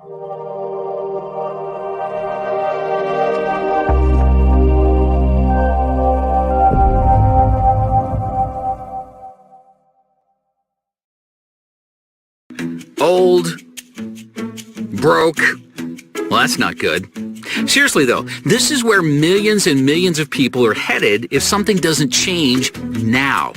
Old, broke. Well, that's not good. Seriously though, this is where millions and millions of people are headed if something doesn't change now.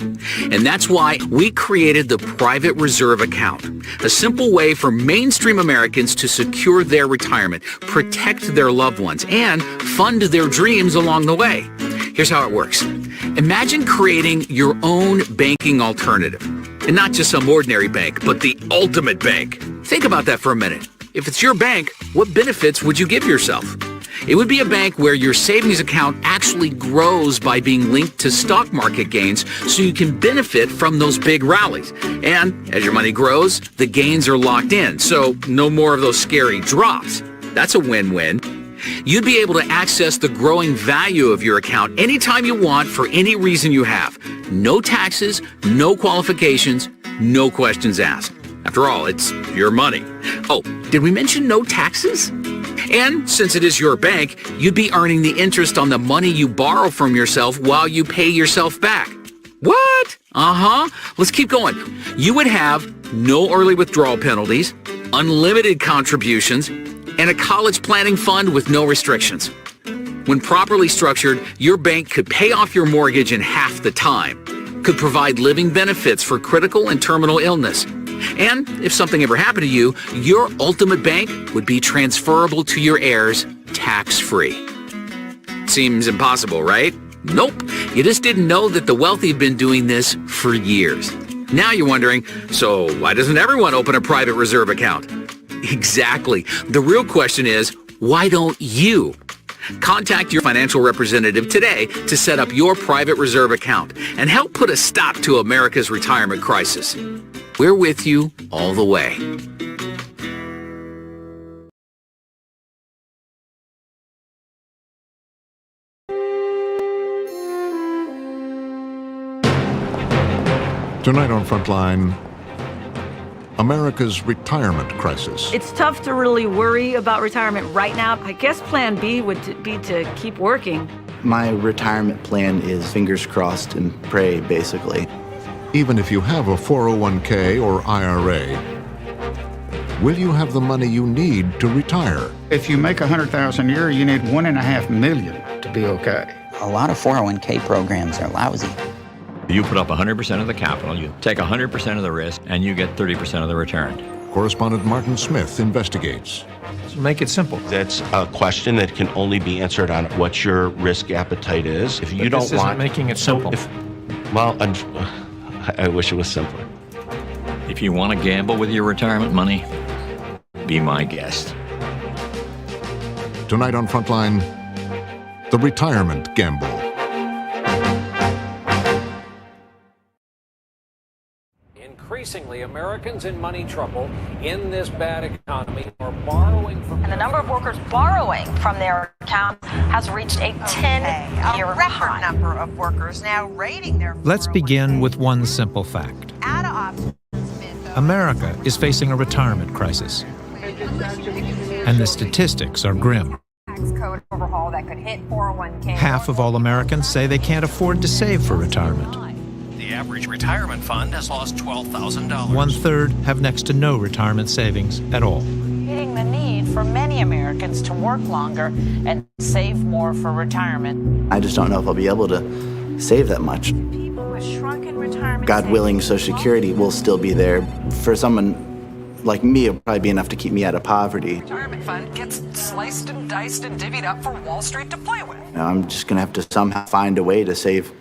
And that's why we created the Private Reserve Account, a simple way for mainstream Americans to secure their retirement, protect their loved ones, and fund their dreams along the way. Here's how it works. Imagine creating your own banking alternative. And not just some ordinary bank, but the ultimate bank. Think about that for a minute. If it's your bank, what benefits would you give yourself? It would be a bank where your savings account actually grows by being linked to stock market gains so you can benefit from those big rallies. And as your money grows, the gains are locked in, so no more of those scary drops. That's a win-win. You'd be able to access the growing value of your account anytime you want for any reason you have. No taxes, no qualifications, no questions asked. After all, it's your money. Oh, did we mention no taxes? And since it is your bank, you'd be earning the interest on the money you borrow from yourself while you pay yourself back. What? Let's keep going. You would have no early withdrawal penalties, unlimited contributions, and a college planning fund with no restrictions. When properly structured, your bank could pay off your mortgage in half the time, could provide living benefits for critical and terminal illness, and if something ever happened to you, your ultimate bank would be transferable to your heirs tax-free. Seems impossible, right? Nope. You just didn't know that the wealthy have been doing this for years. Now you're wondering, so why doesn't everyone open a private reserve account? Exactly. The real question is, why don't you? Contact your financial representative today to set up your private reserve account and help put a stop to America's retirement crisis. We're with you all the way. Tonight on Frontline, America's retirement crisis. It's tough to really worry about retirement right now. I guess plan B would be to keep working. My retirement plan is fingers crossed and pray, basically. Even if you have a 401k or IRA, will you have the money you need to retire? If you make $100,000 a year, you need $1.5 million to be okay. A lot of 401k programs are lousy. You put up 100% of the capital, you take 100% of the risk, and you get 30% of the return. Correspondent Martin Smith investigates. So make it simple. That's a question that can only be answered on what your risk appetite is. If you don't this isn't making it simple. I wish it was simpler. If you want to gamble with your retirement money, be my guest. Tonight on Frontline, the retirement gamble. Increasingly, Americans in money trouble in this bad economy are borrowing from... And the number of workers borrowing from their accounts has reached a 10-year record high. Number of workers now rating their... Let's begin with one simple fact. America is facing a retirement crisis, and the statistics are grim. Tax code overhaul that could hit 401k. Half of all Americans say they can't afford to save for retirement. The average retirement fund has lost $12,000. 1/3 have next to no retirement savings at all. Meeting the need for many Americans to work longer and save more for retirement. I just don't know if I'll be able to save that much. People with shrunken retirement God willing, Social Security will still be there. For someone like me, it'll probably be enough to keep me out of poverty. retirement fund gets sliced and diced and divvied up for Wall Street to play with. You know, I'm just going to have to somehow find a way to save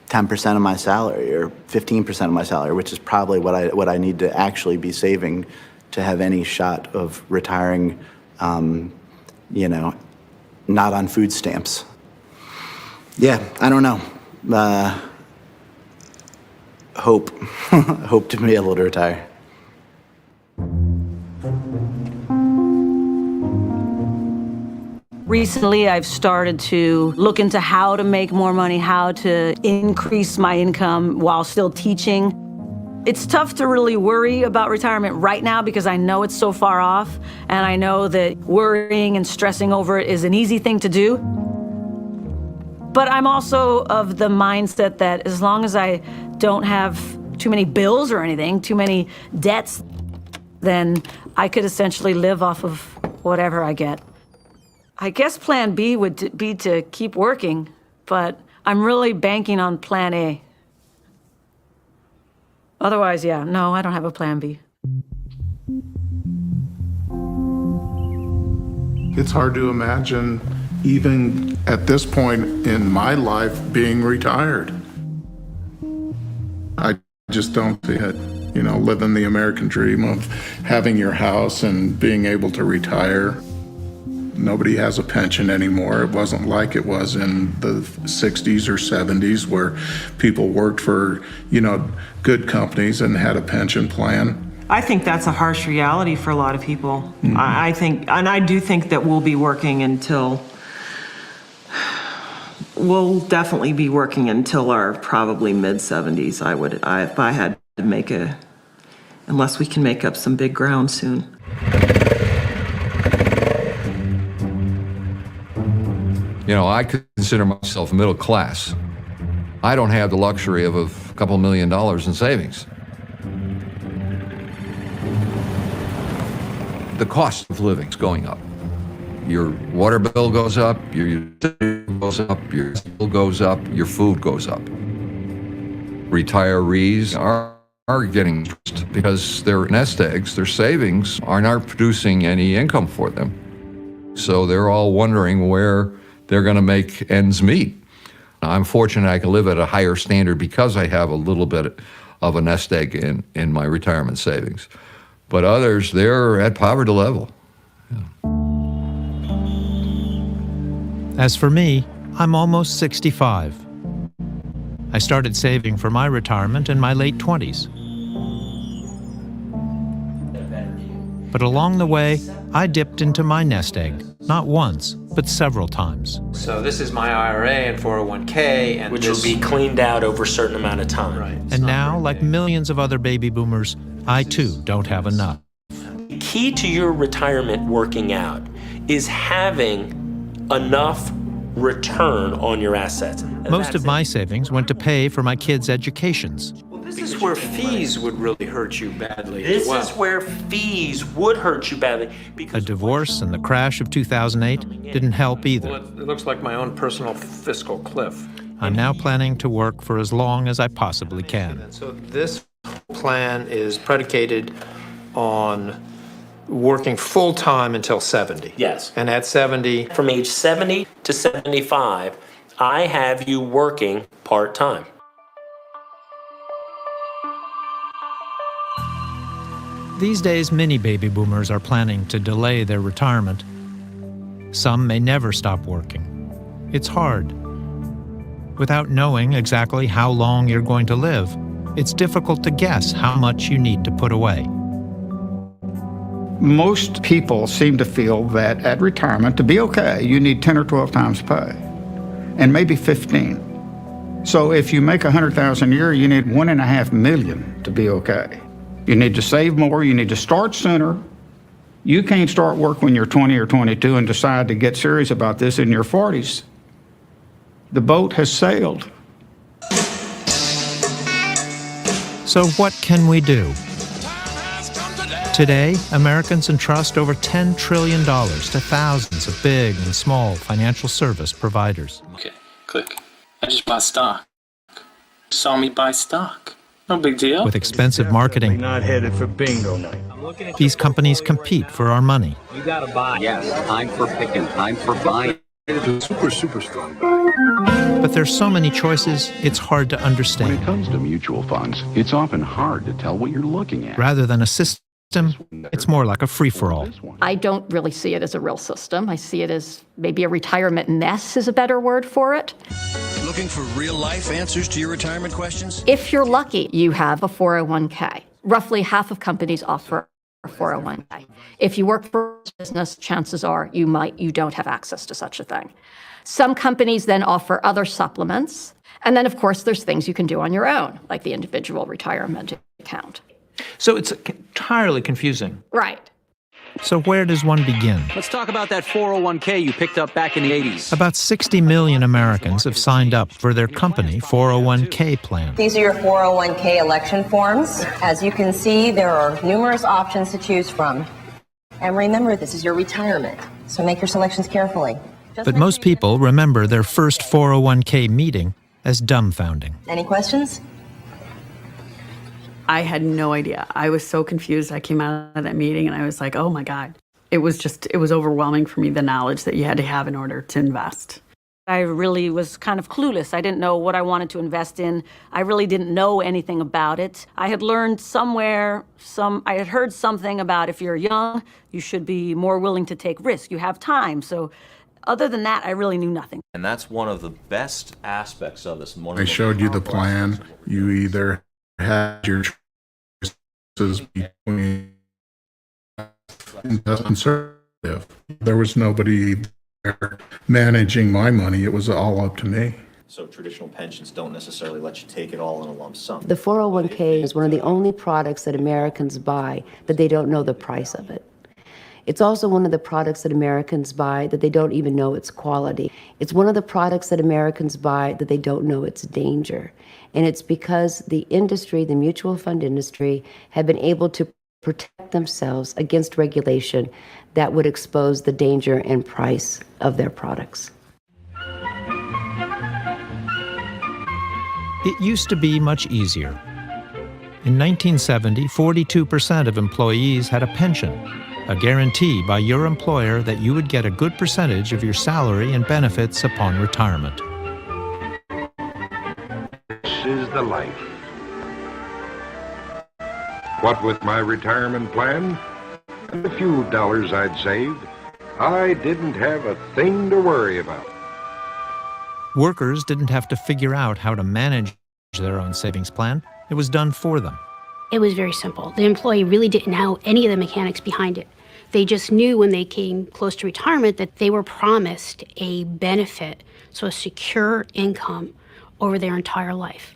10% of my salary or 15% of my salary, which is probably what I need to actually be saving to have any shot of retiring, you know, not on food stamps. Yeah, I don't know. Hope to be able to retire. Recently, I've started to look into how to make more money, how to increase my income while still teaching. It's tough to really worry about retirement right now because I know it's so far off, and I know that worrying and stressing over it is an easy thing to do. But I'm also of the mindset that as long as I don't have too many bills or anything, too many debts, then I could essentially live off of whatever I get. I guess plan B would be to keep working, but I'm really banking on plan A. Otherwise, yeah, no, I don't have a plan B. It's hard to imagine, even at this point in my life, being retired. I just don't see it. You know, living the American dream of having your house and being able to retire. Nobody has a pension anymore. It wasn't like it was in the 60s or 70s where people worked for, you know, good companies and had a pension plan. I think that's a harsh reality for a lot of people. Mm-hmm. I do think that we'll be working until, we'll definitely be working until our probably mid-70s. If I had to make unless we can make up some big ground soon. You know, I consider myself middle class. I don't have the luxury of a couple $1 million in savings. The cost of living is going up. Your water bill goes up, your utility bill goes up, your bill goes up, your food goes up. Retirees are getting stressed because their nest eggs, their savings, are not producing any income for them. So they're all wondering where they're going to make ends meet. I'm fortunate I can live at a higher standard because I have a little bit of a nest egg in my retirement savings. But others, they're at poverty level. Yeah. As for me, I'm almost 65. I started saving for my retirement in my late 20s. But along the way, I dipped into my nest egg, not once, but several times. So this is my IRA and 401k, and which will be cleaned out over a certain amount of time. Right. And now, like millions of other baby boomers, I too don't have enough. The key to your retirement working out is having enough return on your assets. Most of my savings went to pay for my kids' educations. This is where fees would really hurt you badly. This is where fees would hurt you badly. A divorce and the crash of 2008 didn't help either. Well, it looks like my own personal fiscal cliff. I'm now planning to work for as long as I possibly can. So this plan is predicated on working full-time until 70. Yes. And at 70... From age 70 to 75, I have you working part-time. These days, many baby boomers are planning to delay their retirement. Some may never stop working. It's hard. Without knowing exactly how long you're going to live, it's difficult to guess how much you need to put away. Most people seem to feel that at retirement, to be okay, you need 10 or 12 times pay, and maybe 15. So if you make $100,000 a year, you need $1.5 million to be okay. You need to save more, you need to start sooner. You can't start work when you're 20 or 22 and decide to get serious about this in your 40s. The boat has sailed. So what can we do? Today, Americans entrust over $10 trillion to thousands of big and small financial service providers. Okay, click. I just bought stock. Saw me buy stock. No big deal. With expensive marketing, not headed for bingo night. These companies compete for our money. You gotta buy. Yes, I'm for picking. I'm for buying. Super strong buy. But there's so many choices, it's hard to understand. When it comes to mutual funds, it's often hard to tell what you're looking at. Rather than a system, it's more like a free-for-all. I don't really see it as a real system. I see it as maybe a retirement mess is a better word for it. Looking for real-life answers to your retirement questions? If you're lucky, you have a 401k. Roughly half of companies offer a 401k. If you work for a business, chances are you don't have access to such a thing. Some companies then offer other supplements. And then, of course, there's things you can do on your own, like the individual retirement account. So it's entirely confusing. Right. So where does one begin? Let's talk about that 401k you picked up back in the 80s. About 60 million Americans have signed up for their company 401k plan. These are your 401k election forms. As you can see, there are numerous options to choose from. And remember, this is your retirement, so make your selections carefully. But most people remember their first 401k meeting as dumbfounding. Any questions? I had no idea. I was so confused. I came out of that meeting and I was like, oh my God. It was overwhelming for me, the knowledge that you had to have in order to invest. I really was kind of clueless. I didn't know what I wanted to invest in. I really didn't know anything about it. I had learned somewhere, I had heard something about if you're young, you should be more willing to take risks. You have time. So other than that, I really knew nothing. And that's one of the best aspects of this. They showed you the plan. You either had your choices between conservative. There was nobody there managing my money. It was all up to me. So traditional pensions don't necessarily let you take it all in a lump sum. The 401k is one of the only products that Americans buy that they don't know the price of it. It's also one of the products that Americans buy that they don't even know its quality. It's one of the products that Americans buy that they don't know its danger. And it's because the industry, the mutual fund industry, have been able to protect themselves against regulation that would expose the danger and price of their products. It used to be much easier. In 1970, 42% of employees had a pension, a guarantee by your employer that you would get a good percentage of your salary and benefits upon retirement. This is the life. What with my retirement plan and the few dollars I'd saved, I didn't have a thing to worry about. Workers didn't have to figure out how to manage their own savings plan. It was done for them. It was very simple. The employee really didn't know any of the mechanics behind it. They just knew when they came close to retirement that they were promised a benefit, so a secure income over their entire life.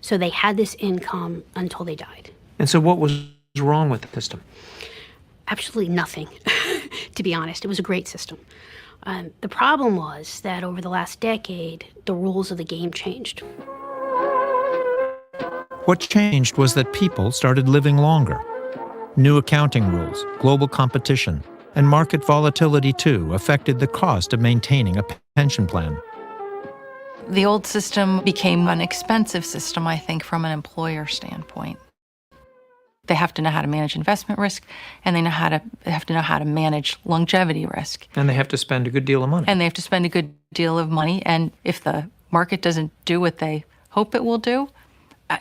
So they had this income until they died. And so what was wrong with the system? Absolutely nothing, to be honest. It was a great system. The problem was that over the last decade, the rules of the game changed. What changed was that people started living longer. New accounting rules, global competition, and market volatility too affected the cost of maintaining a pension plan. The old system became an expensive system, I think, from an employer standpoint. They have to know how to manage investment risk, and they have to know how to manage longevity risk. And they have to spend a good deal of money. And they have to spend a good deal of money, and if the market doesn't do what they hope it will do,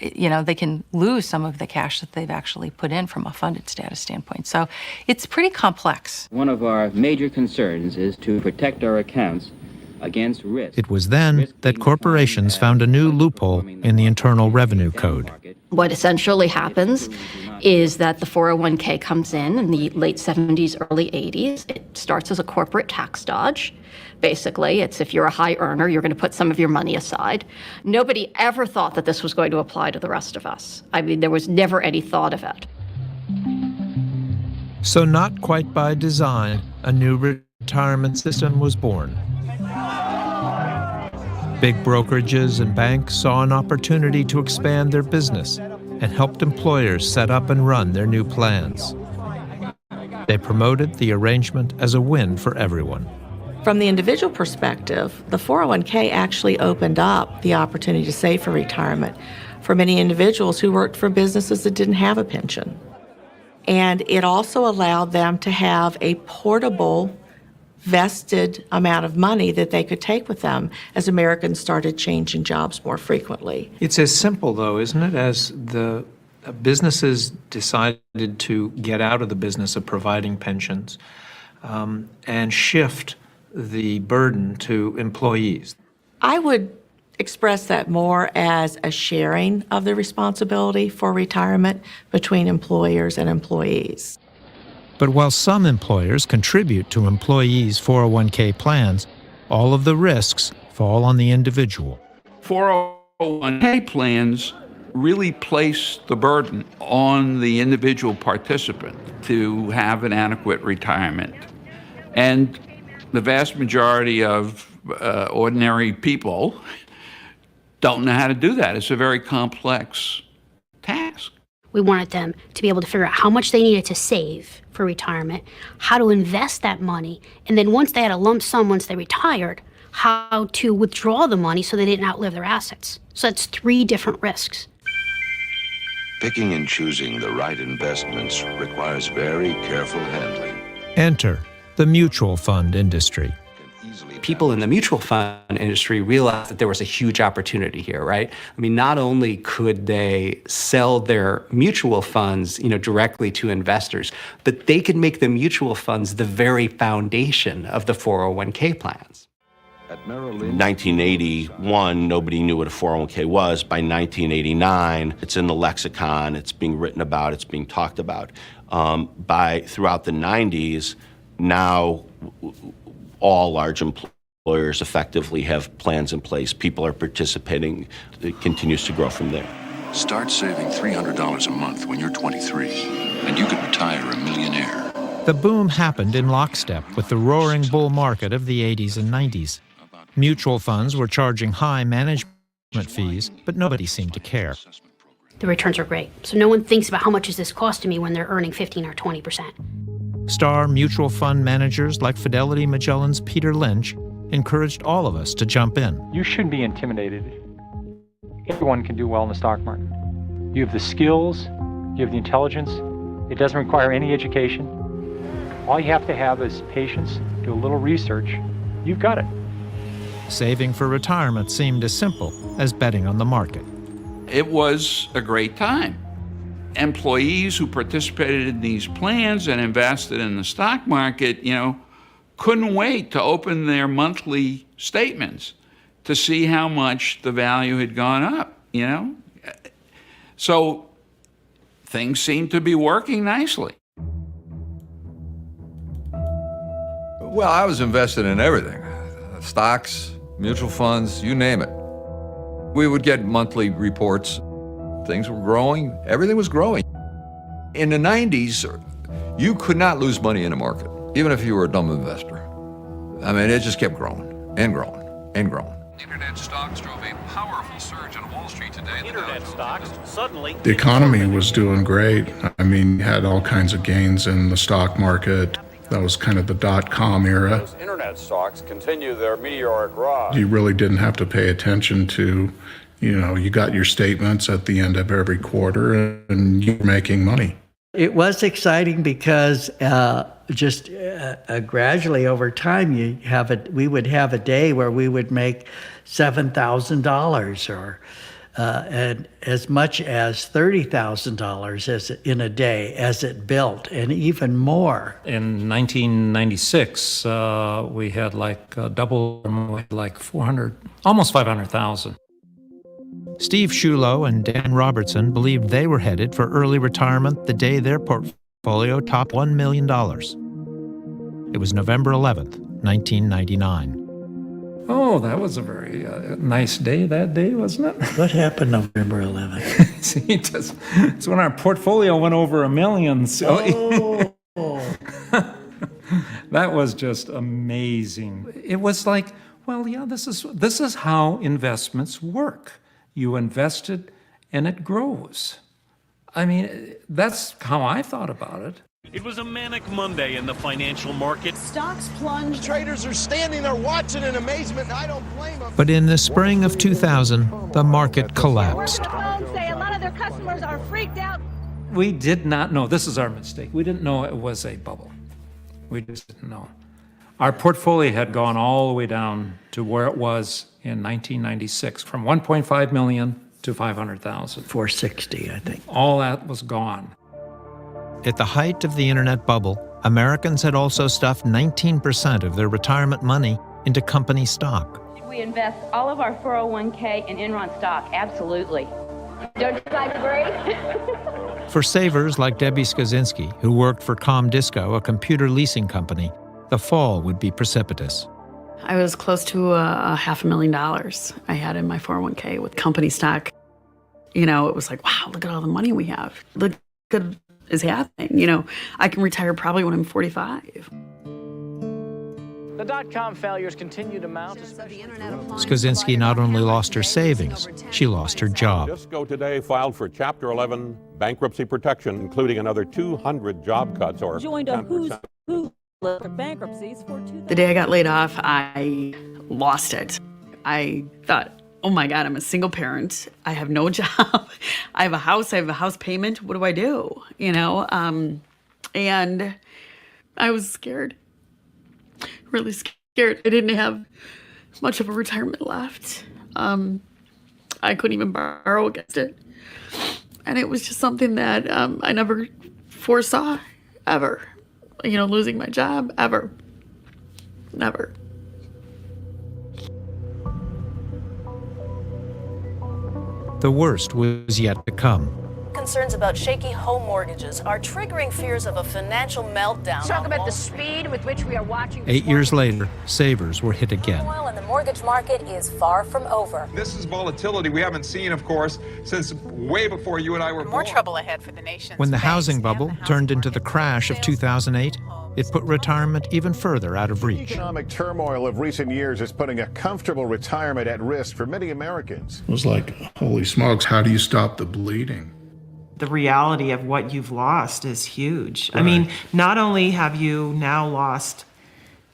they can lose some of the cash that they've actually put in from a funded status standpoint. So it's pretty complex. One of our major concerns is to protect our accounts against risk. It was then that corporations found a new loophole in the Internal Revenue Code. What essentially happens is that the 401k comes in the late 70s, early 80s. It starts as a corporate tax dodge. Basically, it's if you're a high earner, you're going to put some of your money aside. Nobody ever thought that this was going to apply to the rest of us. I mean, there was never any thought of it. So not quite by design, a new retirement system was born. Big brokerages and banks saw an opportunity to expand their business and helped employers set up and run their new plans. They promoted the arrangement as a win for everyone. From the individual perspective, the 401k actually opened up the opportunity to save for retirement for many individuals who worked for businesses that didn't have a pension. And it also allowed them to have a portable, vested amount of money that they could take with them as Americans started changing jobs more frequently. It's as simple, though, isn't it, as the businesses decided to get out of the business of providing pensions and shift the burden to employees. I would express that more as a sharing of the responsibility for retirement between employers and employees. But while some employers contribute to employees' 401k plans, all of the risks fall on the individual. 401k plans really place the burden on the individual participant to have an adequate retirement. And the vast majority of ordinary people don't know how to do that. It's a very complex task. We wanted them to be able to figure out how much they needed to save for retirement, how to invest that money, and then once they had a lump sum, once they retired, how to withdraw the money so they didn't outlive their assets. So that's 3 different risks. Picking and choosing the right investments requires very careful handling. Enter the mutual fund industry. People in the mutual fund industry realized that there was a huge opportunity here, right? I mean, not only could they sell their mutual funds, directly to investors, but they could make the mutual funds the very foundation of the 401k plans. In 1981, nobody knew what a 401k was. By 1989, it's in the lexicon, it's being written about, it's being talked about. Throughout the 90s, now all large employers effectively have plans in place. People are participating. It continues to grow from there. Start saving $300 a month when you're 23, and you could retire a millionaire. The boom happened in lockstep with the roaring bull market of the 80s and 90s. Mutual funds were charging high management fees, but nobody seemed to care. The returns are great. So no one thinks about how much is this costing me when they're earning 15 or 20%. Star mutual fund managers like Fidelity Magellan's Peter Lynch encouraged all of us to jump in. You shouldn't be intimidated. Everyone can do well in the stock market. You have the skills, you have the intelligence. It doesn't require any education. All you have to have is patience, do a little research. You've got it. Saving for retirement seemed as simple as betting on the market. It was a great time. Employees who participated in these plans and invested in the stock market, couldn't wait to open their monthly statements to see how much the value had gone up, So things seemed to be working nicely. Well, I was invested in everything. Stocks, mutual funds, you name it. We would get monthly reports. Things were growing. Everything was growing. In the 90s, you could not lose money in the market, even if you were a dumb investor. I mean, it just kept growing and growing and growing. Internet stocks drove a powerful surge on Wall Street today. Internet stocks suddenly... The economy was doing great. I mean, you had all kinds of gains in the stock market. That was kind of the dot-com era. Those internet stocks continue their meteoric rise. You really didn't have to pay attention to, you got your statements at the end of every quarter and you're making money. It was exciting because gradually over time, we would have a day where we would make $7,000 or and as much as $30,000 in a day as it built, and even more. In 1996, we had double, like 400, almost 500,000. Steve Shulo and Dan Robertson believed they were headed for early retirement the day their portfolio topped $1 million. It was November 11th, 1999. Oh, that was a very nice day that day, wasn't it? What happened November 11th? See, it's when our portfolio went over $1 million. So that was just amazing. It was like, well, yeah, this is how investments work. You invested and it grows. I mean, that's how I thought about it. It was a manic Monday in the financial market. Stocks plunged. Traders are standing there watching in amazement, and I don't blame them. But in the spring of 2000, the market collapsed. The phones say a lot of their customers are freaked out. We did not know. This is our mistake. We didn't know it was a bubble. We just didn't know. Our portfolio had gone all the way down to where it was in 1996, from 1.5 million to 500,000. 460, I think. All that was gone. At the height of the internet bubble, Americans had also stuffed 19% of their retirement money into company stock. We invest all of our 401k in Enron stock, absolutely. Don't you guys agree? For savers like Debbie Skaczynski, who worked for ComDisco, a computer leasing company, the fall would be precipitous. I was close to $500,000 I had in my 401k with company stock. You know, it was like, wow, look at all the money we have. Look at what is happening. You know, I can retire probably when I'm 45. The dot-com failures continue to mount. Skoczynski not only lost her savings, she lost her job. Disco today filed for Chapter 11 bankruptcy protection, including another 200 job cuts or Joined a who's who list of bankruptcies for The day I got laid off, I lost it. I thought, oh my God, I'm a single parent. I have no job. I have a house payment. What do I do? You know, and I was scared. Really scared. I didn't have much of a retirement left. I couldn't even borrow against it. And it was just something that I never foresaw, ever. You know, losing my job, ever. Never. The worst was yet to come. Concerns about shaky home mortgages are triggering fears of a financial meltdown. Talk about the speed with which we are watching. 8 years later, savers were hit again. And the mortgage market is far from over. This is volatility we haven't seen, of course, since way before you and I were born. More trouble ahead for the nation. When the housing bubble turned into the crash of 2008, it put retirement even further out of reach. Economic turmoil of recent years is putting a comfortable retirement at risk for many Americans. It was like, holy smokes, how do you stop the bleeding? The reality of what you've lost is huge. Right. I mean, not only have you now lost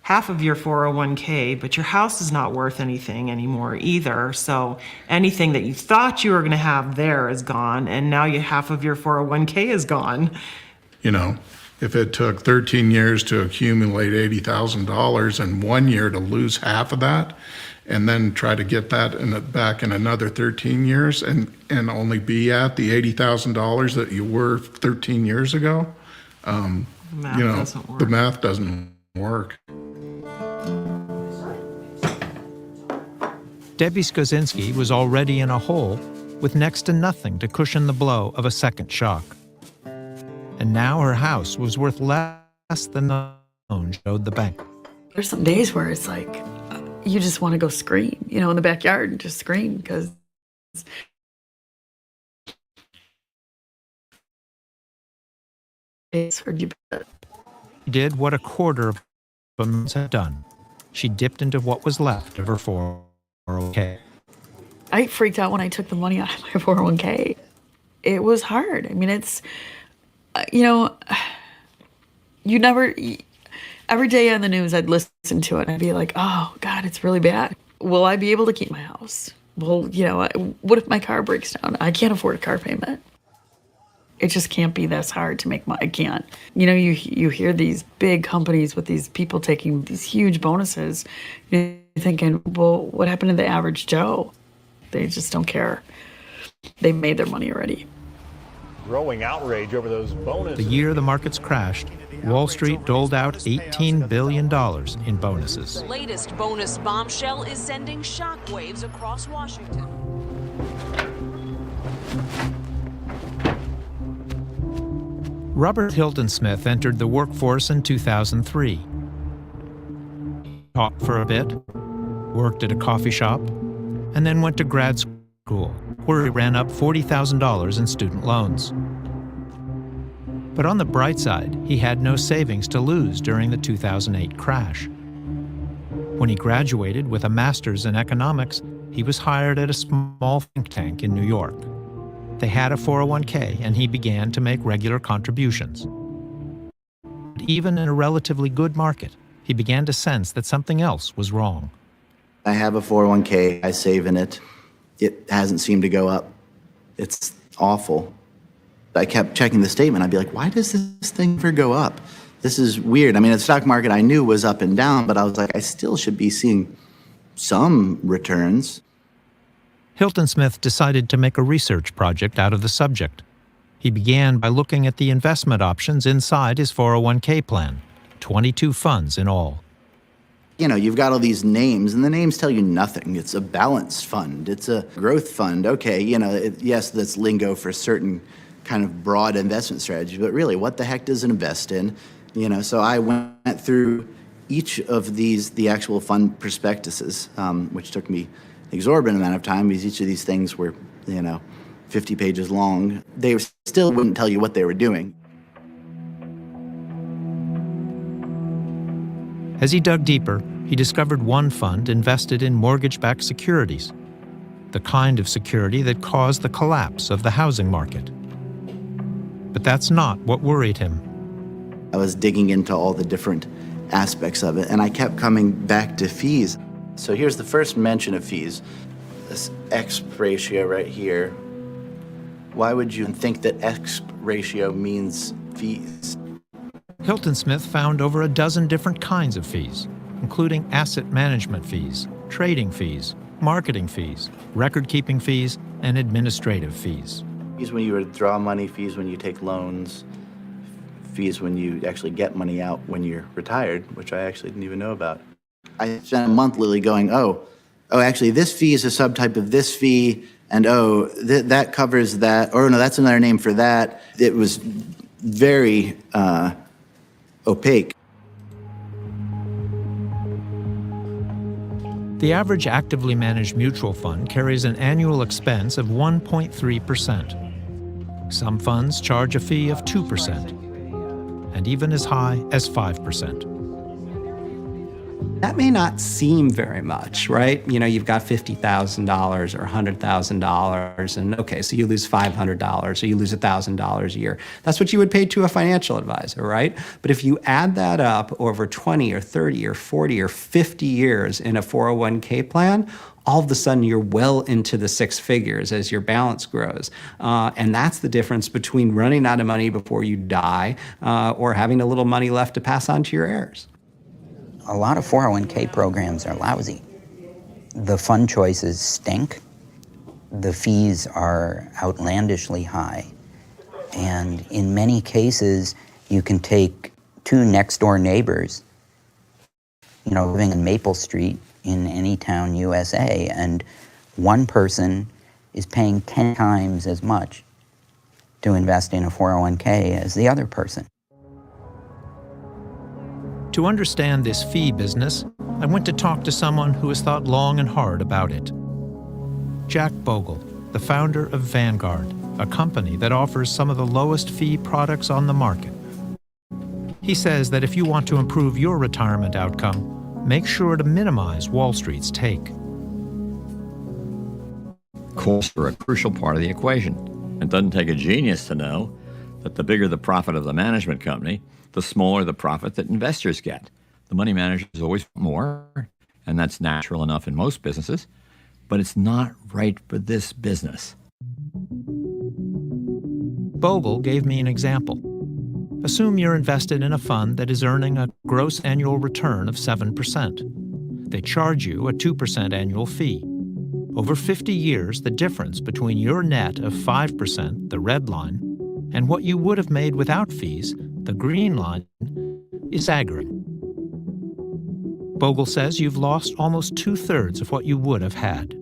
half of your 401k, but your house is not worth anything anymore either. So anything that you thought you were going to have there is gone, and now half of your 401k is gone. You know, if it took 13 years to accumulate $80,000 and 1 year to lose half of that, and then try to get that back in another 13 years and only be at the $80,000 that you were 13 years ago, the math doesn't work. Debbie Skoczynski was already in a hole with next to nothing to cushion the blow of a second shock. And now her house was worth less than the loan showed the bank. There's some days where it's like, you just want to go scream, you know, in the backyard and just scream because it's heard you. She did what a quarter of women had done. She dipped into what was left of her 401k. I freaked out when I took the money out of my 401k. It was hard. I mean, it's, you know, you never... Every day on the news, I'd listen to it and I'd be like, oh, God, it's really bad. Will I be able to keep my house? Well, you know, what if my car breaks down? I can't afford a car payment. It just can't be this hard to make money. I can't. You know, you hear these big companies with these people taking these huge bonuses. You're thinking, well, what happened to the average Joe? They just don't care. They made their money already. Growing outrage over those bonuses. The year the markets crashed, Wall Street doled out $18 billion in bonuses. The latest bonus bombshell is sending shockwaves across Washington. Robert Hilton Smith entered the workforce in 2003. He taught for a bit, worked at a coffee shop, and then went to grad school, where he ran up $40,000 in student loans. But on the bright side, he had no savings to lose during the 2008 crash. When he graduated with a master's in economics, he was hired at a small think tank in New York. They had a 401k, and he began to make regular contributions. But even in a relatively good market, he began to sense that something else was wrong. I have a 401k, I save in it. It hasn't seemed to go up. It's awful. I kept checking the statement. I'd be like, why does this thing ever go up? This is weird. I mean, the stock market I knew was up and down, but I was like, I still should be seeing some returns. Hilton Smith decided to make a research project out of the subject. He began by looking at the investment options inside his 401k plan, 22 funds in all. You know, you've got all these names, and the names tell you nothing. It's a balanced fund. It's a growth fund. Okay, you know, yes, that's lingo for certain kind of broad investment strategy, but really, what the heck does it invest in? You know, so I went through each of these, the actual fund prospectuses, which took me an exorbitant amount of time because each of these things were, you know, 50 pages long. They still wouldn't tell you what they were doing. As he dug deeper, he discovered one fund invested in mortgage-backed securities, the kind of security that caused the collapse of the housing market. But that's not what worried him. I was digging into all the different aspects of it, and I kept coming back to fees. So here's the first mention of fees, this X ratio right here. Why would you think that X ratio means fees? Hilton Smith found over a dozen different kinds of fees, including asset management fees, trading fees, marketing fees, record-keeping fees, and administrative fees. Fees when you withdraw money, fees when you take loans, fees when you actually get money out when you're retired, which I actually didn't even know about. I spent a month literally going, oh, actually this fee is a subtype of this fee, and that covers that, or no, that's another name for that. It was very opaque. The average actively managed mutual fund carries an annual expense of 1.3%. Some funds charge a fee of 2%, and even as high as 5%. That may not seem very much, right? You know, you've got $50,000 or $100,000, and okay, so you lose $500 or you lose $1,000 a year. That's what you would pay to a financial advisor, right? But if you add that up over 20 or 30 or 40 or 50 years in a 401k plan, all of a sudden you're well into the six figures as your balance grows. And that's the difference between running out of money before you die or having a little money left to pass on to your heirs. A lot of 401k programs are lousy. The fund choices stink. The fees are outlandishly high. And in many cases, you can take two next-door neighbors, you know, living in Maple Street in any town, USA, and one person is paying 10 times as much to invest in a 401k as the other person. To understand this fee business, I went to talk to someone who has thought long and hard about it. Jack Bogle, the founder of Vanguard, a company that offers some of the lowest fee products on the market. He says that if you want to improve your retirement outcome, make sure to minimize Wall Street's take. Costs are a crucial part of the equation. It doesn't take a genius to know that the bigger the profit of the management company, the smaller the profit that investors get. The money managers always want more, and that's natural enough in most businesses, but it's not right for this business. Bogle gave me an example. Assume you're invested in a fund that is earning a gross annual return of 7%. They charge you a 2% annual fee. Over 50 years, the difference between your net of 5%, the red line, and what you would have made without fees, the green line, is staggering. Bogle says you've lost almost 2/3 of what you would have had.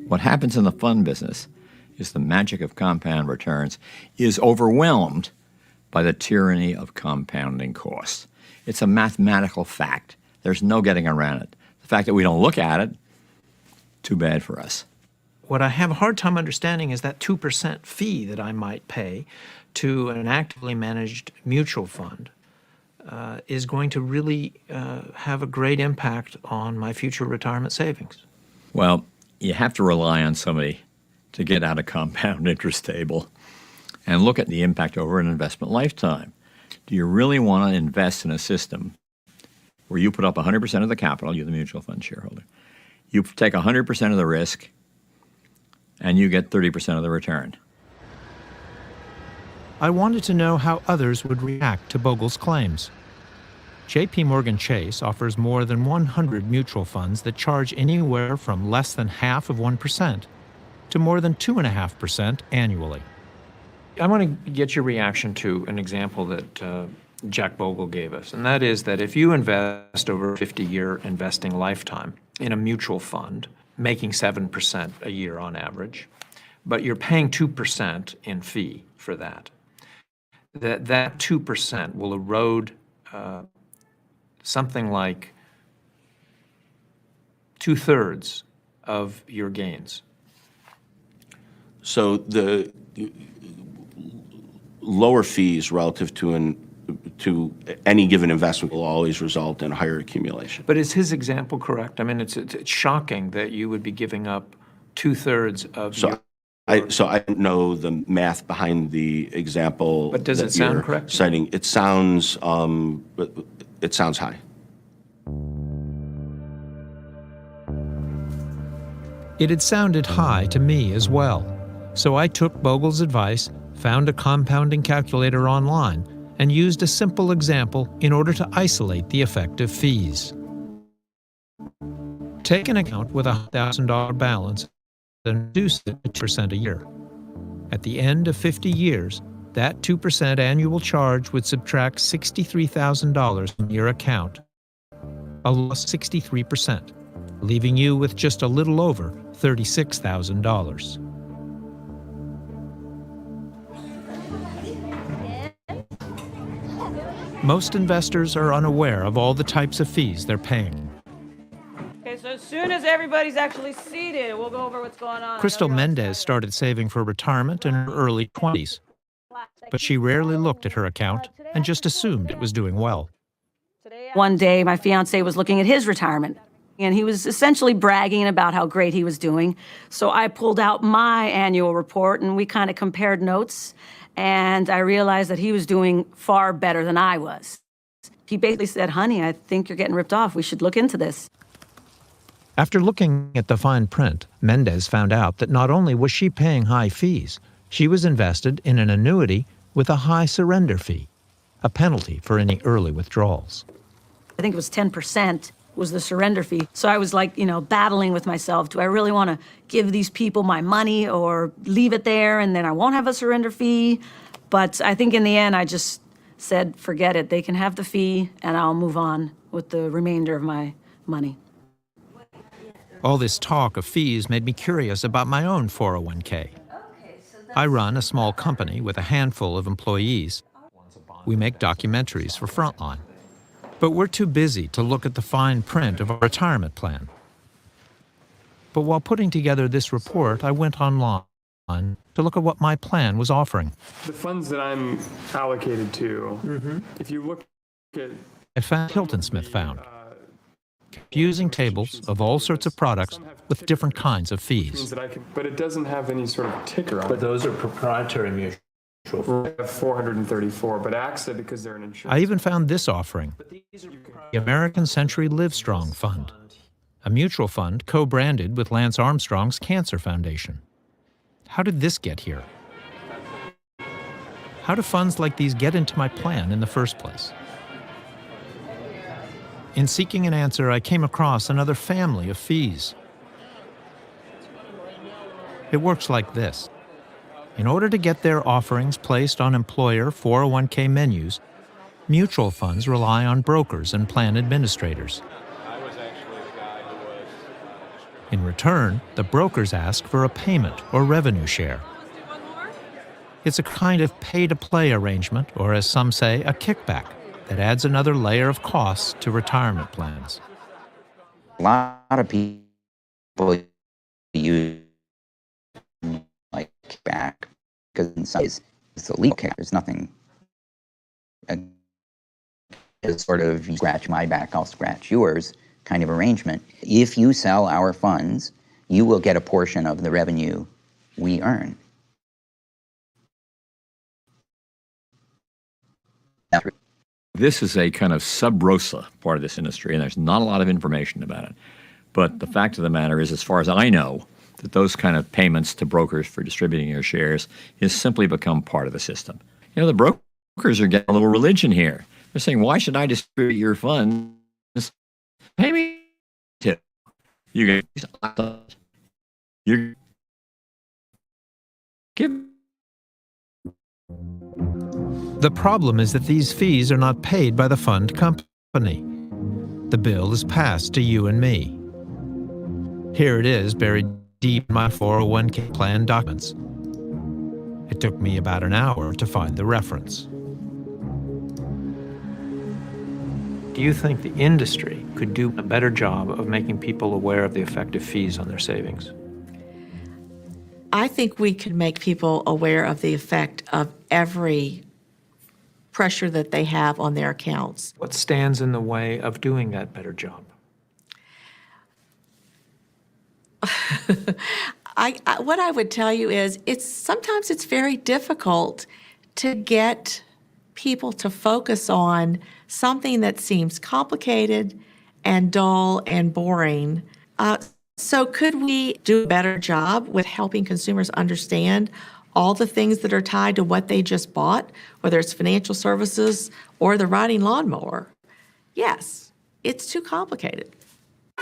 What happens in the fund business is the magic of compound returns is overwhelmed by the tyranny of compounding costs. It's a mathematical fact. There's no getting around it. The fact that we don't look at it, too bad for us. What I have a hard time understanding is that 2% fee that I might pay to an actively managed mutual fund is going to really have a great impact on my future retirement savings. Well, you have to rely on somebody to get out a compound interest table and look at the impact over an investment lifetime. Do you really want to invest in a system where you put up 100% of the capital, you're the mutual fund shareholder, you take 100% of the risk, and you get 30% of the return? I wanted to know how others would react to Bogle's claims. J.P. Morgan Chase offers more than 100 mutual funds that charge anywhere from less than half of 1% to more than 2.5% annually. I want to get your reaction to an example that Jack Bogle gave us, and that is that if you invest over a 50-year investing lifetime in a mutual fund, making 7% a year on average, but you're paying 2% in fee for that, that 2% will erode something like 2/3 of your gains. So the lower fees relative to any given investment will always result in higher accumulation. But is his example correct? I mean, it's shocking that you would be giving up 2/3 of your... I don't know the math behind the example. But does that it sound you're correct? Citing. It sounds high. It had sounded high to me as well, so I took Bogle's advice, found a compounding calculator online, and used a simple example in order to isolate the effective fees. Take an account with a $1,000 balance and reduce it to 2% a year. At the end of 50 years, that 2% annual charge would subtract $63,000 from your account, a loss of 63%, leaving you with just a little over $36,000. Most investors are unaware of all the types of fees they're paying. Okay, so as soon as everybody's actually seated, we'll go over what's going on. Crystal Mendez started saving for retirement in her early 20s, but she rarely looked at her account and just assumed it was doing well. One day, my fiance was looking at his retirement, and he was essentially bragging about how great he was doing. So I pulled out my annual report, and we kind of compared notes, and I realized that he was doing far better than I was. He basically said, "Honey, I think you're getting ripped off. We should look into this." After looking at the fine print, Mendez found out that not only was she paying high fees, she was invested in an annuity with a high surrender fee, a penalty for any early withdrawals. I think it was 10% was the surrender fee. So I was like, battling with myself. Do I really want to give these people my money or leave it there and then I won't have a surrender fee? But I think in the end, I just said, forget it. They can have the fee and I'll move on with the remainder of my money. All this talk of fees made me curious about my own 401k. I run a small company with a handful of employees. We make documentaries for Frontline. But we're too busy to look at the fine print of our retirement plan. But while putting together this report, I went online to look at what my plan was offering. The funds that I'm allocated to, if you look at... I found Hilton Smith found, using tables of all sorts of products with different kinds of fees. But it doesn't have any sort of ticker on it. But those are proprietary mutual funds. We have 434, but AXA, because they're an insurance... I even found this offering, the American Century Livestrong Fund, a mutual fund co-branded with Lance Armstrong's Cancer Foundation. How did this get here? How do funds like these get into my plan in the first place? In seeking an answer, I came across another family of fees. It works like this. In order to get their offerings placed on employer 401k menus, mutual funds rely on brokers and plan administrators. In return, the brokers ask for a payment or revenue share. It's a kind of pay-to-play arrangement, or as some say, a kickback, that adds another layer of costs to retirement plans. A lot of people use like kickback because in some ways it's a leak kick. There's nothing. It's sort of you scratch my back, I'll scratch yours kind of arrangement. If you sell our funds, you will get a portion of the revenue we earn. This is a kind of sub rosa part of this industry, and there's not a lot of information about it. But the fact of the matter is, as far as I know, that those kind of payments to brokers for distributing your shares has simply become part of the system. The brokers are getting a little religion here. They're saying, why should I distribute your funds? Pay me to. You give. The problem is that these fees are not paid by the fund company. The bill is passed to you and me. Here it is, buried deep in my 401k plan documents. It took me about an hour to find the reference. Do you think the industry could do a better job of making people aware of the effective fees on their savings? I think we could make people aware of the effect of every pressure that they have on their accounts. What stands in the way of doing that better job? What I would tell you is sometimes it's very difficult to get people to focus on something that seems complicated and dull and boring. So could we do a better job with helping consumers understand all the things that are tied to what they just bought, whether it's financial services or the riding lawnmower? Yes, it's too complicated.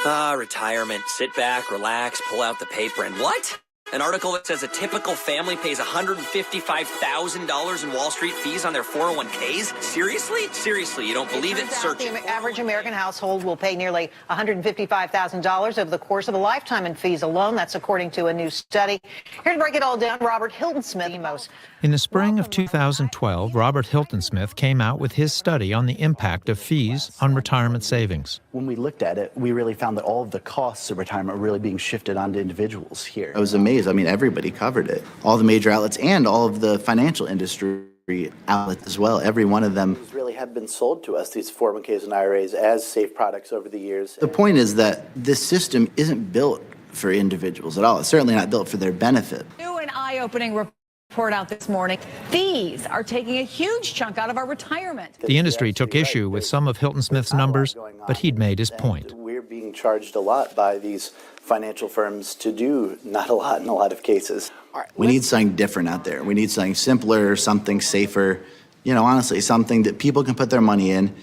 Retirement. Sit back, relax, pull out the paper, and what? An article that says a typical family pays $155,000 in Wall Street fees on their 401ks? Seriously? Seriously, you don't believe it? Search it. The average American household will pay nearly $155,000 over the course of a lifetime in fees alone. That's according to a new study. Here to break it all down, Robert Hilton-Smith. In the spring of 2012, Robert Hilton-Smith came out with his study on the impact of fees on retirement savings. When we looked at it, we really found that all of the costs of retirement are really being shifted onto individuals here. I was amazed. I mean, everybody covered it. All the major outlets and all of the financial industry outlets as well. Every one of them really have been sold to us, these 401ks and IRAs, as safe products over the years. The point is that this system isn't built for individuals at all. It's certainly not built for their benefit. New and eye-opening report out this morning. Fees are taking a huge chunk out of our retirement. The industry took issue with some of Hilton-Smith's numbers, but he'd made his point. We're being charged a lot by these financial firms to do not a lot in a lot of cases. We need something different out there. We need something simpler, something safer, honestly, something that people can put their money in,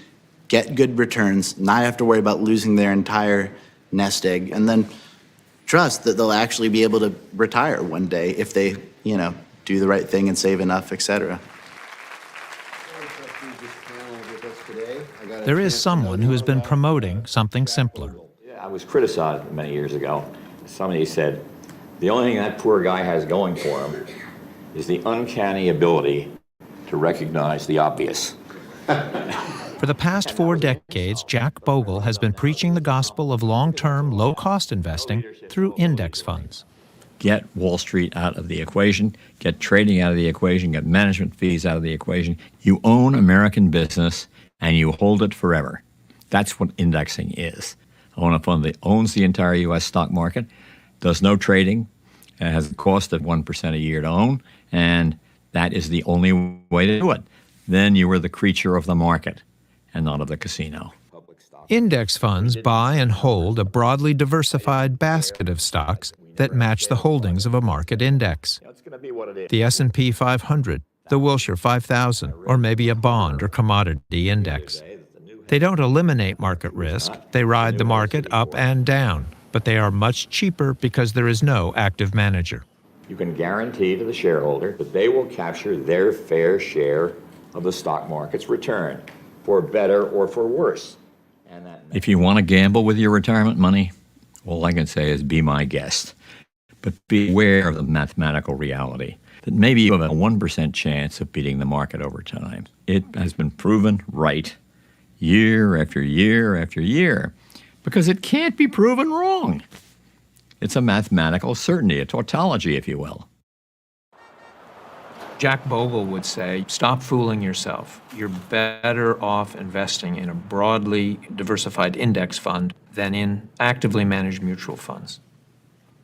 get good returns, not have to worry about losing their entire nest egg, and then trust that they'll actually be able to retire one day if they, do the right thing and save enough, etc. There is someone who has been promoting something simpler. I was criticized many years ago. Somebody said, the only thing that poor guy has going for him is the uncanny ability to recognize the obvious. For the past 4 decades, Jack Bogle has been preaching the gospel of long-term, low-cost investing through index funds. Get Wall Street out of the equation, get trading out of the equation, get management fees out of the equation. You own American business and you hold it forever. That's what indexing is. Own a fund that owns the entire U.S. stock market, does no trading, and has a cost of 1% a year to own, and that is the only way to do it. Then you are the creature of the market and not of the casino. Index funds buy and hold a broadly diversified basket of stocks that match the holdings of a market index. The S&P 500, the Wilshire 5000, or maybe a bond or commodity index. They don't eliminate market risk, they ride the market up and down, but they are much cheaper because there is no active manager. You can guarantee to the shareholder that they will capture their fair share of the stock market's return, for better or for worse. If you want to gamble with your retirement money, all I can say is be my guest. But be aware of the mathematical reality that maybe you have a 1% chance of beating the market over time. It has been proven right year after year after year because it can't be proven wrong. It's a mathematical certainty, a tautology, if you will. Jack Bogle would say, stop fooling yourself. You're better off investing in a broadly diversified index fund than in actively managed mutual funds.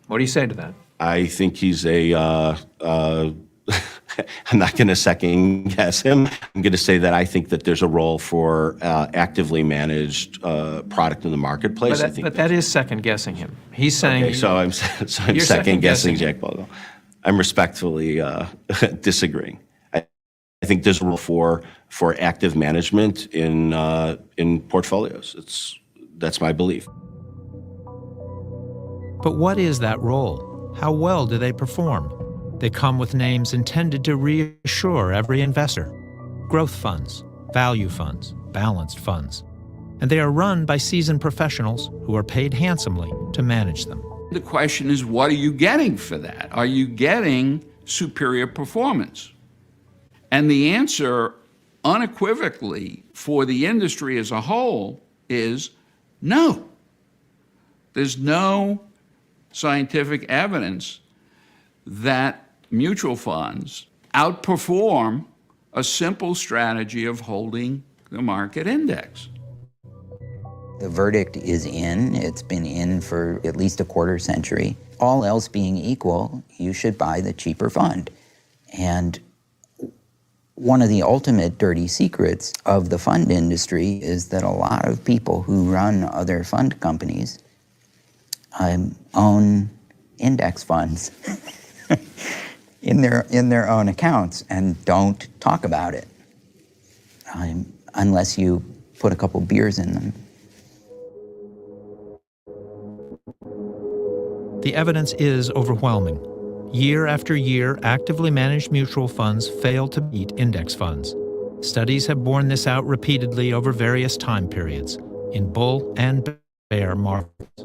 What do you say to that? I think he's I'm not going to second guess him. I'm going to say that I think that there's a role for actively managed product in the marketplace. But that is second guessing him. He's saying. Okay, so I'm second guessing Jack Bogle. I'm respectfully disagreeing. I think there's a role for active management in portfolios. That's my belief. But what is that role? How well do they perform? They come with names intended to reassure every investor. Growth funds, value funds, balanced funds. And they are run by seasoned professionals who are paid handsomely to manage them. The question is, what are you getting for that? Are you getting superior performance? And the answer unequivocally for the industry as a whole is no. There's no scientific evidence that mutual funds outperform a simple strategy of holding the market index. The verdict is in. It's been in for at least a quarter century. All else being equal, you should buy the cheaper fund. And one of the ultimate dirty secrets of the fund industry is that a lot of people who run other fund companies own index funds in their own accounts and don't talk about it unless you put a couple beers in them. The evidence is overwhelming. Year after year, actively managed mutual funds fail to beat index funds. Studies have borne this out repeatedly over various time periods, in bull and bear markets.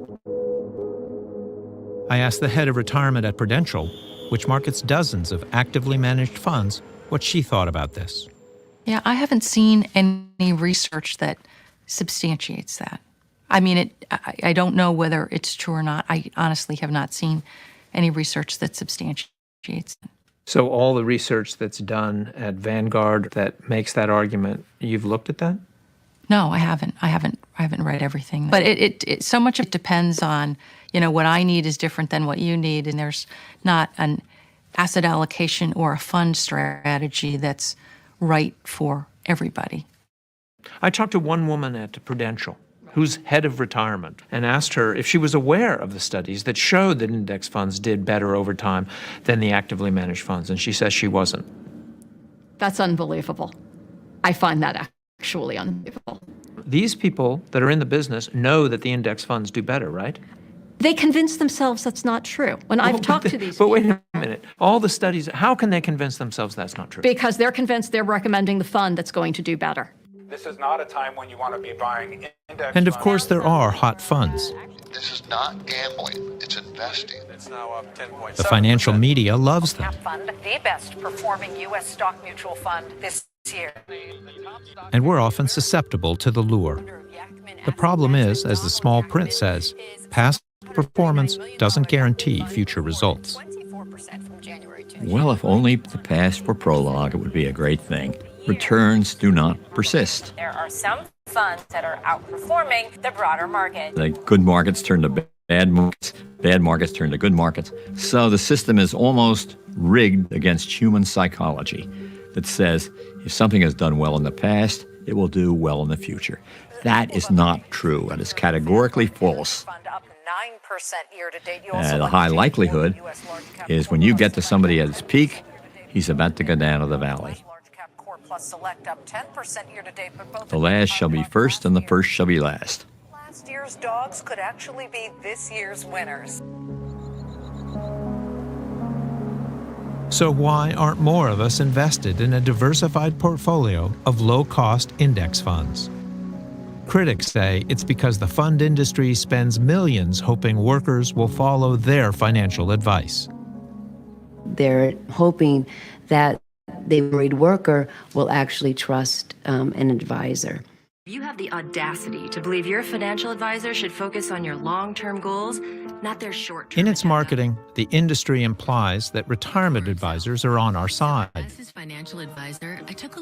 I asked the head of retirement at Prudential, which markets dozens of actively managed funds, what she thought about this. Yeah, I haven't seen any research that substantiates that. I mean, I don't know whether it's true or not. I honestly have not seen any research that substantiates it. So all the research that's done at Vanguard that makes that argument, you've looked at that? No, I haven't. I haven't read everything. But it so much of it depends on, what I need is different than what you need, and there's not an asset allocation or a fund strategy that's right for everybody. I talked to one woman at Prudential who's head of retirement and asked her if she was aware of the studies that showed that index funds did better over time than the actively managed funds, and she says she wasn't. That's unbelievable. I find that actually unbelievable. These people that are in the business know that the index funds do better, right? They convince themselves that's not true. When I've talked to these people. But wait a minute. All the studies, how can they convince themselves that's not true? Because they're convinced they're recommending the fund that's going to do better. This is not a time when you want to be buying index And of course, there are hot funds. This is not gambling, it's investing. It's now up 10.7%. The financial media loves them. Fund, the best performing U.S. stock mutual fund this year. And we're often susceptible to the lure. The problem is, as the small print says, past performance doesn't guarantee future results. Well, if only the past were prologue, it would be a great thing. Returns do not persist. There are some funds that are outperforming the broader market. The good markets turn to bad markets turn to good markets. So the system is almost rigged against human psychology that says if something has done well in the past, it will do well in the future. That is not true and is categorically false. The high likelihood is when you get to somebody at his peak, he's about to go down to the valley. The last shall be first and the first shall be last. Last year's dogs could actually be this year's winners. So why aren't more of us invested in a diversified portfolio of low-cost index funds? Critics say it's because the fund industry spends millions hoping workers will follow their financial advice. They're hoping that the married worker will actually trust an advisor. You have the audacity to believe your financial advisor should focus on your long-term goals, not their short-term. In its marketing, the industry implies that retirement advisors are on our side.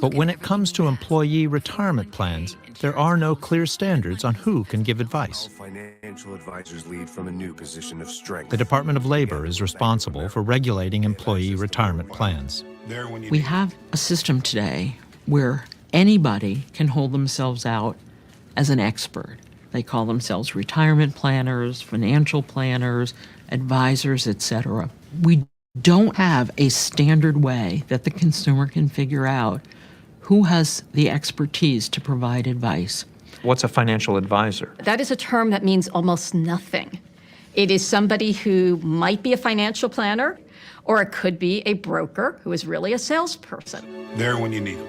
But when it comes to employee retirement plans, there are no clear standards on who can give advice. Financial advisors lead from a new position of strength. The Department of Labor is responsible for regulating employee retirement plans. We have a system today where anybody can hold themselves out as an expert. They call themselves retirement planners, financial planners, advisors, etc. We don't have a standard way that the consumer can figure out who has the expertise to provide advice. What's a financial advisor? That is a term that means almost nothing. It is somebody who might be a financial planner, or it could be a broker who is really a salesperson. There when you need them.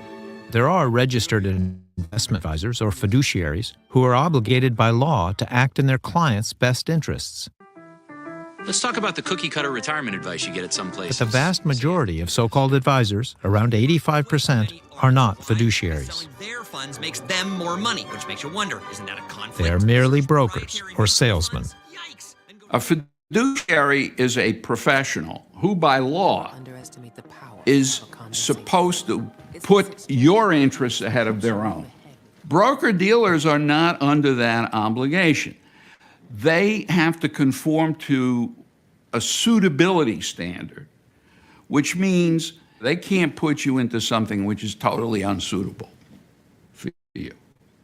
There are registered investment advisors or fiduciaries who are obligated by law to act in their clients' best interests. Let's talk about the cookie-cutter retirement advice you get at some But places. the vast majority of so-called advisors, around 85%, are not fiduciaries. Selling their funds makes them more money, which makes you wonder, isn't that a conflict? They are merely brokers or salesmen. A Fiduciary is a professional who, by law, is supposed to put your interests ahead of their own. Broker-dealers are not under that obligation. They have to conform to a suitability standard, which means they can't put you into something which is totally unsuitable for you.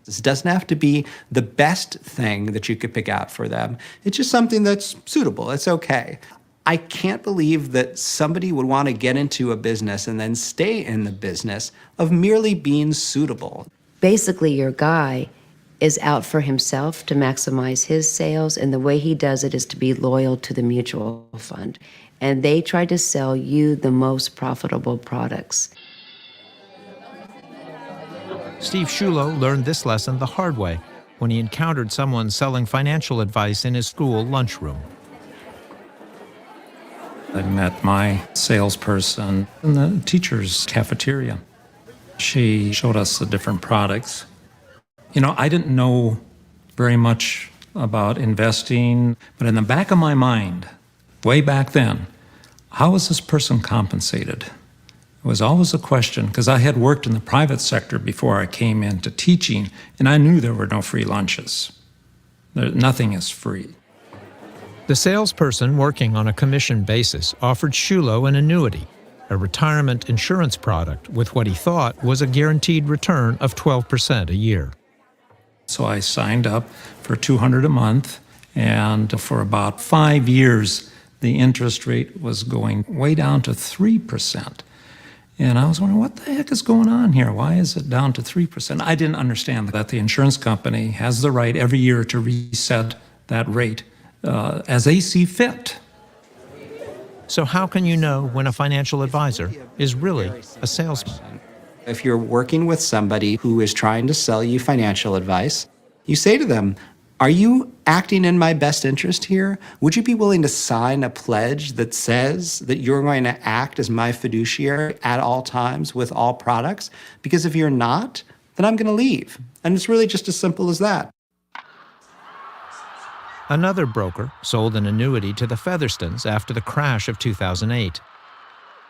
This doesn't have to be the best thing that you could pick out for them. It's just something that's suitable. It's okay. I can't believe that somebody would want to get into a business and then stay in the business of merely being suitable. Basically, your guy is out for himself to maximize his sales, and the way he does it is to be loyal to the mutual fund. And they try to sell you the most profitable products. Steve Shulo learned this lesson the hard way when he encountered someone selling financial advice in his school lunchroom. I met my salesperson in the teacher's cafeteria. She showed us the different products. You know, I didn't know very much about investing, but in the back of my mind, way back then, how was this person compensated? It was always a question, because I had worked in the private sector before I came into teaching, and I knew there were no free lunches. Nothing is free. The salesperson working on a commission basis offered Shulo an annuity, a retirement insurance product with what he thought was a guaranteed return of 12% a year. So I signed up for $200 a month, and for about 5 years, the interest rate was going way down to 3%. And I was wondering, what the heck is going on here? Why is it down to 3%? I didn't understand that the insurance company has the right every year to reset that rate as they see fit. So how can you know when a financial advisor is really a salesman? If you're working with somebody who is trying to sell you financial advice, you say to them, are you acting in my best interest here? Would you be willing to sign a pledge that says that you're going to act as my fiduciary at all times with all products? Because if you're not, then I'm going to leave. And it's really just as simple as that. Another broker sold an annuity to the Featherstons after the crash of 2008.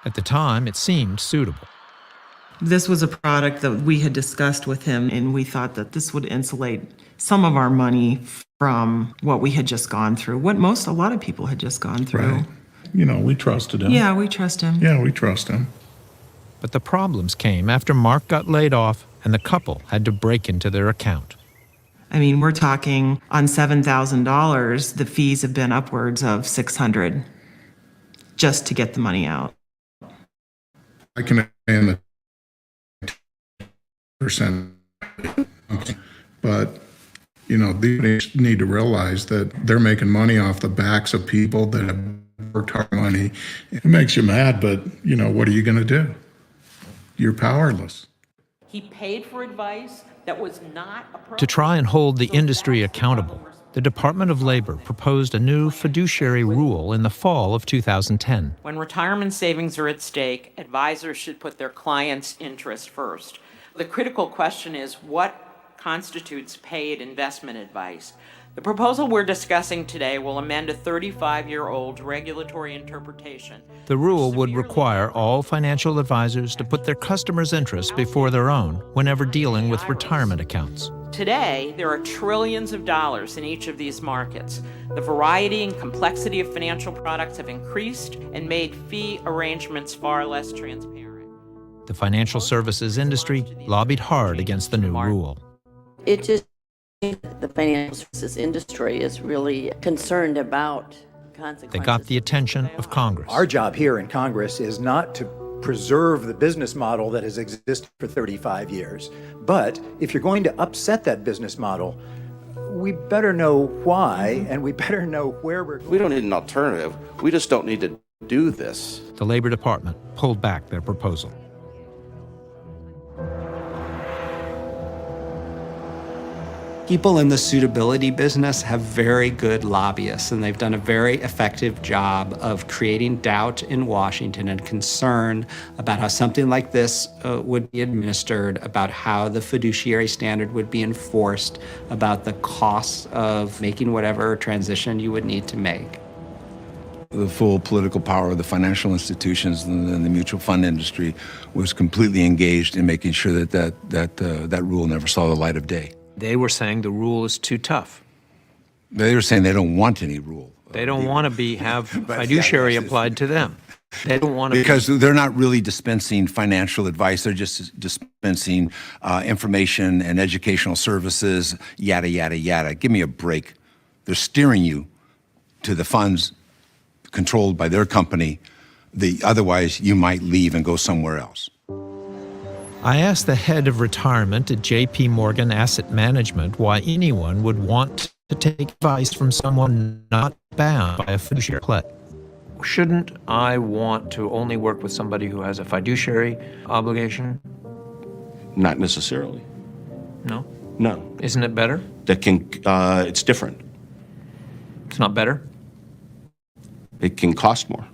At the time, it seemed suitable. This was a product that we had discussed with him, and we thought that this would insulate some of our money from what we had just gone through, what a lot of people had just gone through. Right. You know, we trusted him. Yeah, we trust him. Yeah, we trust him. But the problems came after Mark got laid off and the couple had to break into their account. I mean, we're talking on $7,000, the fees have been upwards of $600 just to get the money out. I can understand the percent, but you know, these need to realize that they're making money off the backs of people that have worked hard money. It makes you mad, but you know, what are you going to do? You're powerless. He paid for advice that was not appropriate. To try and hold the industry accountable, the Department of Labor proposed a new fiduciary rule in the fall of 2010. When retirement savings are at stake, advisors should put their clients' interests first. The critical question is what constitutes paid investment advice. The proposal we're discussing today will amend a 35-year-old regulatory interpretation. The rule would require all financial advisors to put their customers' interests before their own whenever dealing with retirement accounts. Today, there are trillions of dollars in each of these markets. The variety and complexity of financial products have increased and made fee arrangements far less transparent. The financial services industry lobbied hard against the new rule. It just the financial services industry is really concerned about consequences. They got the attention of Congress. Our job here in Congress is not to preserve the business model that has existed for 35 years. But if you're going to upset that business model, we better know why, and we better know where we're going. We don't need an alternative. We just don't need to do this. The Labor Department pulled back their proposal. People in the suitability business have very good lobbyists, and they've done a very effective job of creating doubt in Washington and concern about how something like this would be administered, about how the fiduciary standard would be enforced, about the costs of making whatever transition you would need to make. The full political power of the financial institutions and the mutual fund industry was completely engaged in making sure that rule never saw the light of day. They were saying the rule is too tough. They were saying they don't want any rule. They don't want to have fiduciary applied to them. They don't want to because they're not really dispensing financial advice. They're just dispensing information and educational services, yada, yada, yada. Give me a break. They're steering you to the funds controlled by their company. Otherwise, you might leave and go somewhere else. I asked the head of retirement at JP Morgan Asset Management why anyone would want to take advice from someone not bound by a fiduciary pledge. Shouldn't I want to only work with somebody who has a fiduciary obligation? Not necessarily. No? No. Isn't it better? It's different. It's not better? It can cost more.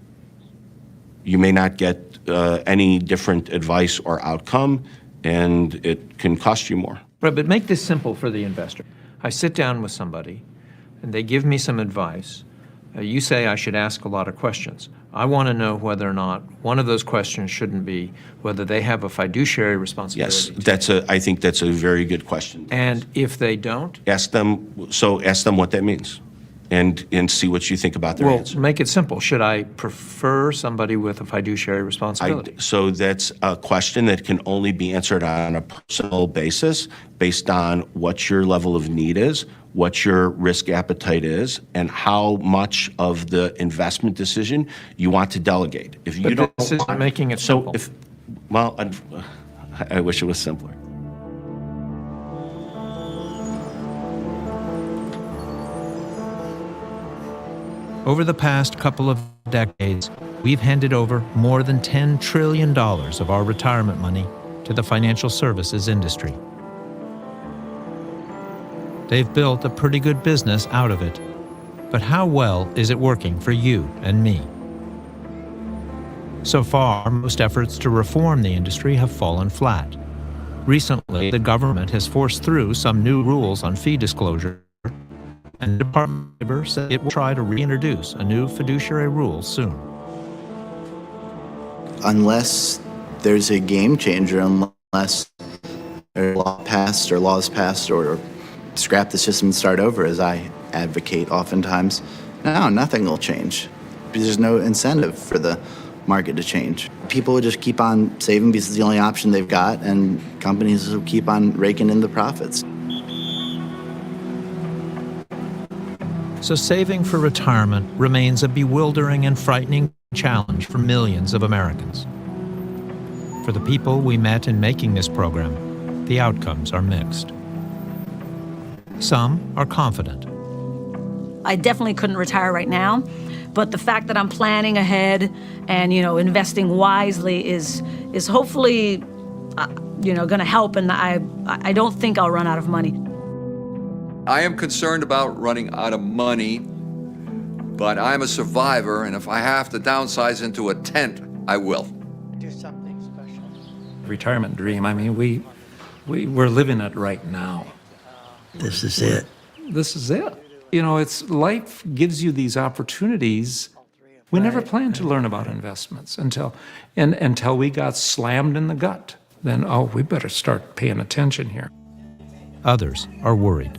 You may not get any different advice or outcome, and it can cost you more. Right, but make this simple for the investor. I sit down with somebody, and they give me some advice. You say I should ask a lot of questions. I want to know whether or not one of those questions shouldn't be whether they have a fiduciary responsibility. Yes, I think that's a very good question. And if they don't? Ask them what that means and see what you think about their answer. Well, make it simple. Should I prefer somebody with a fiduciary responsibility? So that's a question that can only be answered on a personal basis based on what your level of need is, what your risk appetite is, and how much of the investment decision you want to delegate. If you don't, this isn't making it simple. I wish it was simpler. Over the past couple of decades, we've handed over more than $10 trillion of our retirement money to the financial services industry. They've built a pretty good business out of it, but how well is it working for you and me? So far, most efforts to reform the industry have fallen flat. Recently, the government has forced through some new rules on fee disclosure, and the Department of Labor said it will try to reintroduce a new fiduciary rule soon. Unless there's a game changer, unless a laws passed or scrap the system and start over, as I advocate oftentimes, no, nothing will change. There's no incentive for the market to change. People will just keep on saving because it's the only option they've got, and companies will keep on raking in the profits. So saving for retirement remains a bewildering and frightening challenge for millions of Americans. For the people we met in making this program, the outcomes are mixed. Some are confident. I definitely couldn't retire right now, but the fact that I'm planning ahead and, investing wisely is hopefully, going to help, and I don't think I'll run out of money. I am concerned about running out of money, but I'm a survivor, and if I have to downsize into a tent, I will. Do something special. Retirement dream, I mean, we're living it right now. This is it. This is it. It's life gives you these opportunities. We never planned to learn about investments until we got slammed in the gut. Then, we better start paying attention here. Others are worried.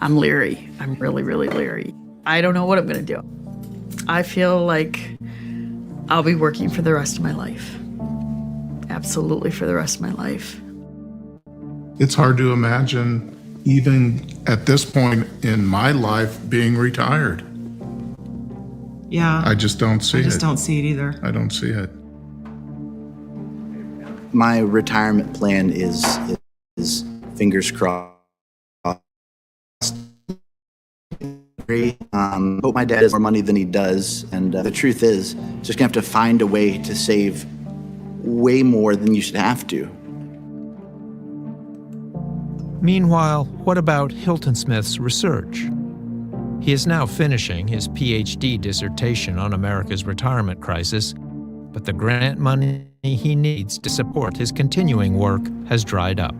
I'm leery. I'm really, really leery. I don't know what I'm going to do. I feel like I'll be working for the rest of my life. Absolutely for the rest of my life. It's hard to imagine, even at this point in my life, being retired. Yeah. I just don't see it. I just don't see it either. I don't see it. My retirement plan is fingers crossed. Hope my dad has more money than he does, and the truth is, just gonna have to find a way to save way more than you should have to. Meanwhile, what about Hilton Smith's research? He is now finishing his PhD dissertation on America's retirement crisis, but the grant money he needs to support his continuing work has dried up.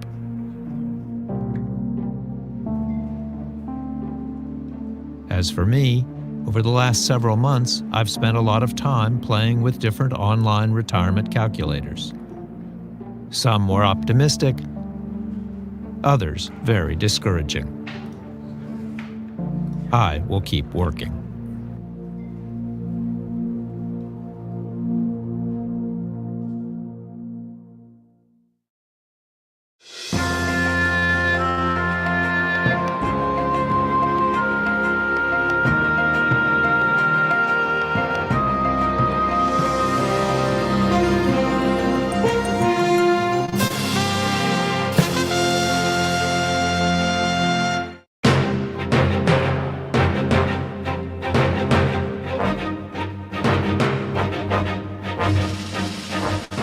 As for me, Over the last several months, I've spent a lot of time playing with different online retirement calculators. Some more optimistic, others very discouraging. I will keep working.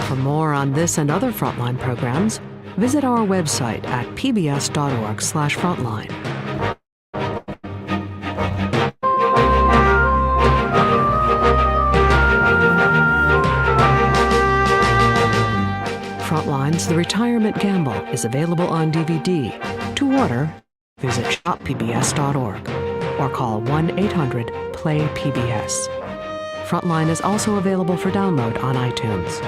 For more on this and other Frontline programs, visit our website at pbs.org/frontline. Frontline's The Retirement Gamble is available on DVD. To order, visit shoppbs.org or call 1-800-PLAY-PBS. Frontline is also available for download on iTunes.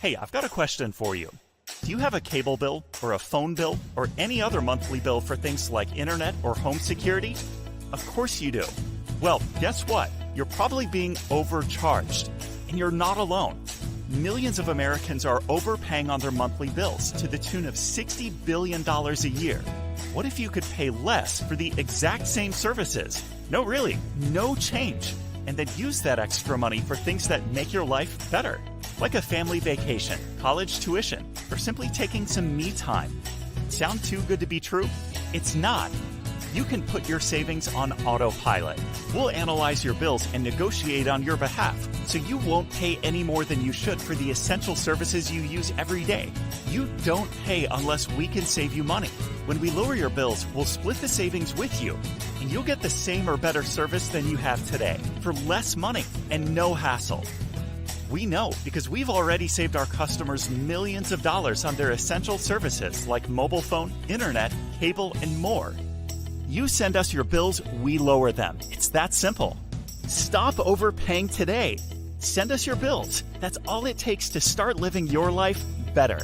Hey, I've got a question for you. Do you have a cable bill or a phone bill or any other monthly bill for things like internet or home security? Of course you do. Well, guess what? You're probably being overcharged, and you're not alone. Millions of Americans are overpaying on their monthly bills to the tune of $60 billion a year. What if you could pay less for the exact same services? No, really, no change. And then use that extra money for things that make your life better, like a family vacation, college tuition, or simply taking some me time. Sound too good to be true? It's not. You can put your savings on autopilot. We'll analyze your bills and negotiate on your behalf, so you won't pay any more than you should for the essential services you use every day. You don't pay unless we can save you money. When we lower your bills, we'll split the savings with you, and you'll get the same or better service than you have today for less money and no hassle. We know because we've already saved our customers millions of dollars on their essential services like mobile phone, internet, cable, and more. You send us your bills, we lower them. It's that simple. Stop overpaying today. Send us your bills. That's all it takes to start living your life better.